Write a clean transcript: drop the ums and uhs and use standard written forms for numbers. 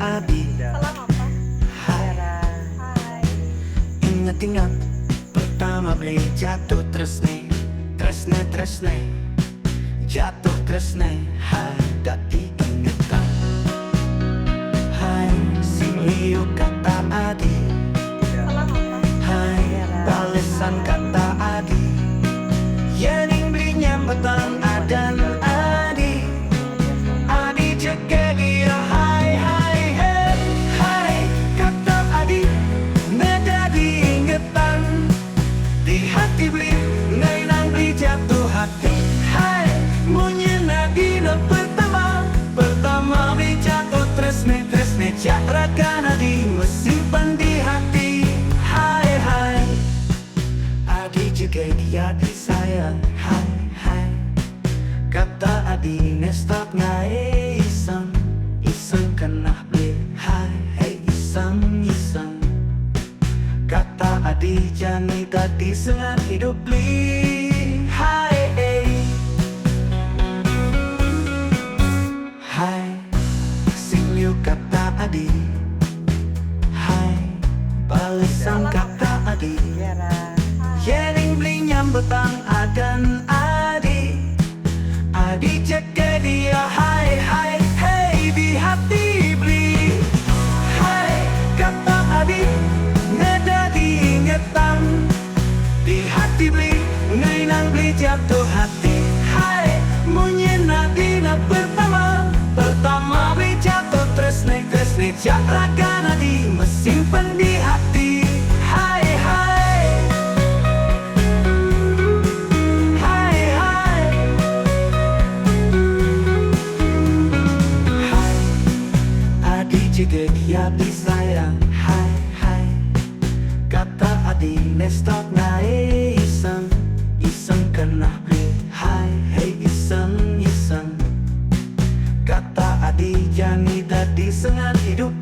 adi. Salam apa? Hai, Hai. ingat-ingat pertama beli jatuh tresne, tresne tresne, jatuh tresne. Hai, dati ingetan. Hai, sing liu kata adi. Salam apa? Hai, balesan kata adi. Yening beli nyambetan adan adi. Adi jaga dia. Hai, hai, hai, hai, kata adi. Nada diingetan di hati beli, nang beli jatuh hati. Hai, munyi nagina pertama, pertama beli jatuh tresne tresne. Cara nadi mesimpan di hati. Hai, hai, adi juga dia disayang. Hai, hai, kata adi ngestak ngai iseng, iseng kena beli. Hai, hai, iseng, iseng, kata adi jangan tadi sengat hidup beli. Hai, hai, sing liu kata adi. Hai, balesan kata adi. Yening beli nyambetan adan adi. Adi jaga dia. Hai, hai, hai, di hati beli. Hai, kata adi. Nada diingetan di hati beli, nang beli jatuh hati. Hai, munyi nadina pertama, pertama beli jatuh tresne tresne. Cara nadi mesimpan di hati. Hai, hai, hai, hai, hai, adi juga dia disayang. Hai, hai, kata adi nestok nae iseng, iseng kena beli. Hai, hai, iseng, iseng, kata adi jani tadi sengat hidup.